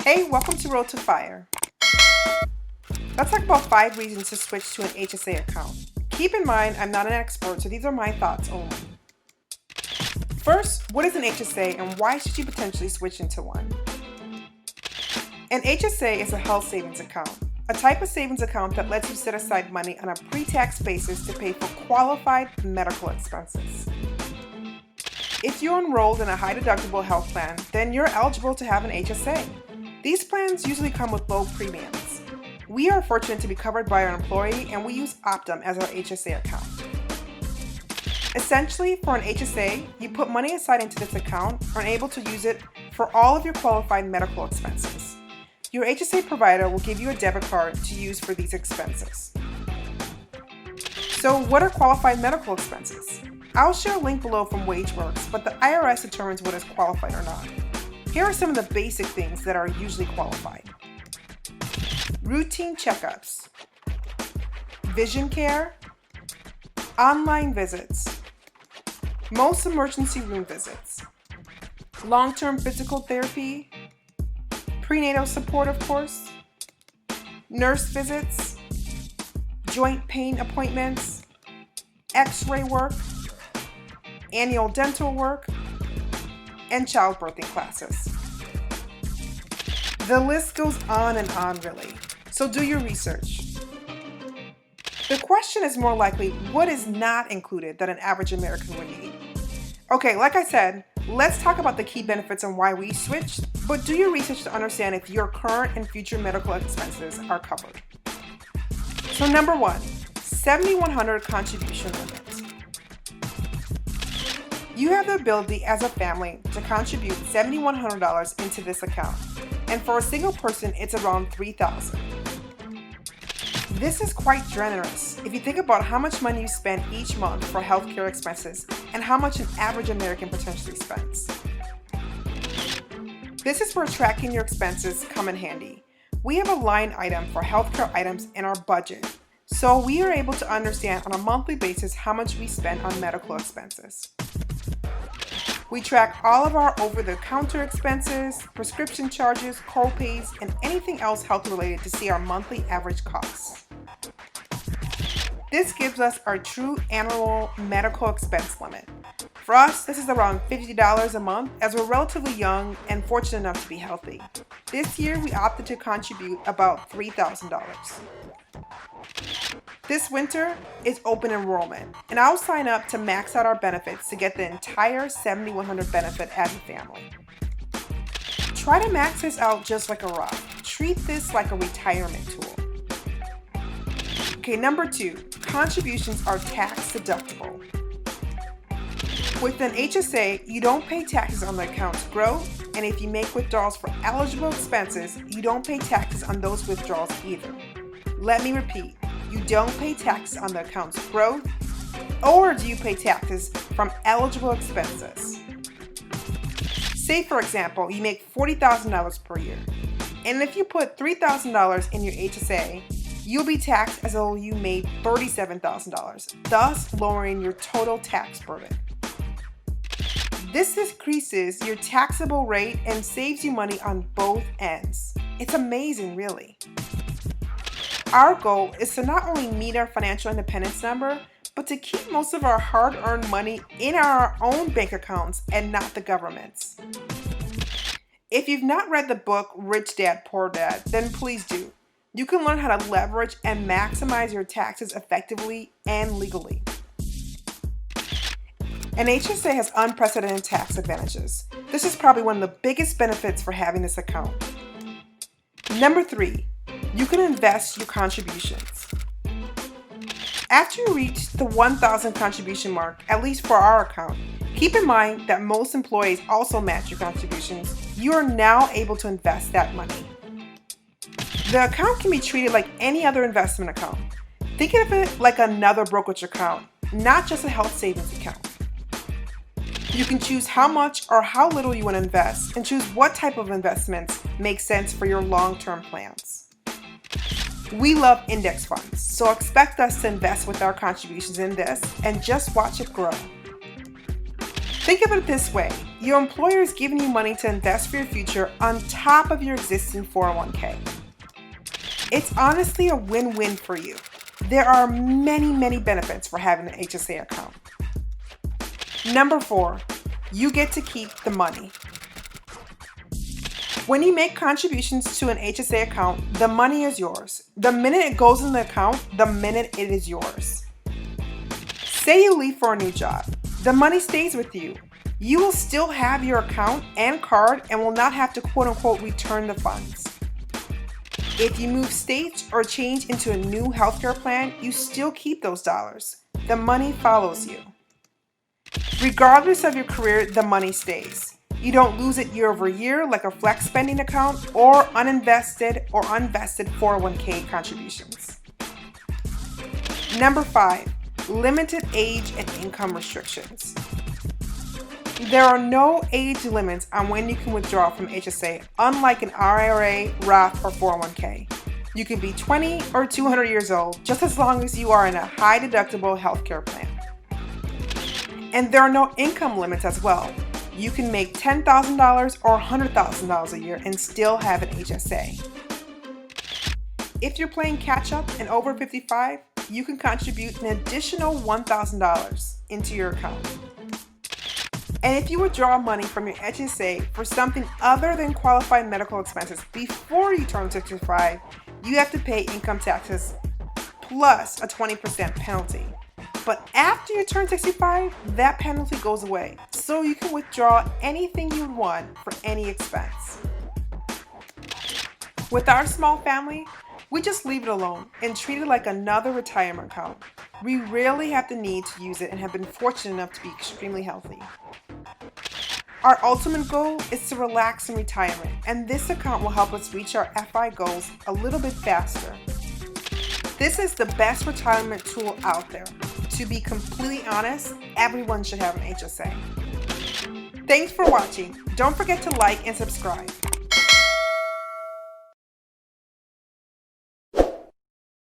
Hey, welcome to Road to Fire. Let's talk about 5 reasons to switch to an HSA account. Keep in mind, I'm not an expert, so these are my thoughts only. First, what is an HSA and why should you potentially switch into one? An HSA is a health savings account, a type of savings account that lets you set aside money on a pre-tax basis to pay for qualified medical expenses. If you're enrolled in a high deductible health plan, then you're eligible to have an HSA. These plans usually come with low premiums. We are fortunate to be covered by our employee and we use Optum as our HSA account. Essentially, for an HSA, you put money aside into this account and are able to use it for all of your qualified medical expenses. Your HSA provider will give you a debit card to use for these expenses. So what are qualified medical expenses? I'll share a link below from WageWorks, but the IRS determines what is qualified or not. Here are some of the basic things that are usually qualified. Routine checkups, vision care, online visits, most emergency room visits, long-term physical therapy, prenatal support, of course, nurse visits, joint pain appointments, x-ray work, annual dental work, and childbirthing classes. The list goes on and on, really. So do your research. The question is more likely, what is not included that an average American would need? Okay, like I said, let's talk about the key benefits and why we switched, but do your research to understand if your current and future medical expenses are covered. So number 1, $7,100 contribution limit. You have the ability as a family to contribute $7,100 into this account, and for a single person, it's around $3,000. This is quite generous if you think about how much money you spend each month for healthcare expenses and how much an average American potentially spends. This is where tracking your expenses come in handy. We have a line item for healthcare items in our budget, so we are able to understand on a monthly basis how much we spend on medical expenses. We track all of our over-the-counter expenses, prescription charges, co-pays, and anything else health-related to see our monthly average costs. This gives us our true annual medical expense limit. For us, this is around $50 a month as we're relatively young and fortunate enough to be healthy. This year, we opted to contribute about $3,000. This winter is open enrollment, and I'll sign up to max out our benefits to get the entire $7,100 benefit as a family. Try to max this out just like a Roth. Treat this like a retirement tool. Okay, number 2, contributions are tax deductible. With an HSA, you don't pay taxes on the account's growth, and if you make withdrawals for eligible expenses, you don't pay taxes on those withdrawals either. Let me repeat. You don't pay taxes on the account's growth, or do you pay taxes from eligible expenses? Say, for example, you make $40,000 per year, and if you put $3,000 in your HSA, you'll be taxed as though you made $37,000, thus lowering your total tax burden. This decreases your taxable rate and saves you money on both ends. It's amazing, really. Our goal is to not only meet our financial independence number, but to keep most of our hard-earned money in our own bank accounts and not the government's. If you've not read the book Rich Dad, Poor Dad, then please do. You can learn how to leverage and maximize your taxes effectively and legally. An HSA has unprecedented tax advantages. This is probably one of the biggest benefits for having this account. Number 3. You can invest your contributions. After you reach the 1,000 contribution mark, at least for our account, keep in mind that most employees also match your contributions. You are now able to invest that money. The account can be treated like any other investment account. Think of it like another brokerage account, not just a health savings account. You can choose how much or how little you want to invest and choose what type of investments make sense for your long-term plans. We love index funds, so expect us to invest with our contributions in this and just watch it grow. Think of it this way. Your employer is giving you money to invest for your future on top of your existing 401k. It's honestly a win-win for you. There are many benefits for having an HSA account. Number 4, you get to keep the money. When you make contributions to an HSA account, the money is yours. The minute it goes in the account, the minute it is yours. Say you leave for a new job. The money stays with you. You will still have your account and card and will not have to quote-unquote return the funds. If you move states or change into a new healthcare plan, you still keep those dollars. The money follows you. Regardless of your career, the money stays. You don't lose it year over year like a flex spending account or uninvested or unvested 401k contributions. Number 5, limited age and income restrictions. There are no age limits on when you can withdraw from HSA, unlike an IRA, Roth, or 401k. You can be 20 or 200 years old, just as long as you are in a high deductible healthcare plan. And there are no income limits as well. You can make $10,000 or $100,000 a year and still have an HSA. If you're playing catch up and over 55, you can contribute an additional $1,000 into your account. And if you withdraw money from your HSA for something other than qualified medical expenses before you turn 65, you have to pay income taxes plus a 20% penalty. But after you turn 65, that penalty goes away, so you can withdraw anything you want for any expense. With our small family, we just leave it alone and treat it like another retirement account. We rarely have the need to use it and have been fortunate enough to be extremely healthy. Our ultimate goal is to relax in retirement, and this account will help us reach our FI goals a little bit faster. This is the best retirement tool out there. To be completely honest, everyone should have an HSA. Thanks for watching. Don't forget to like and subscribe.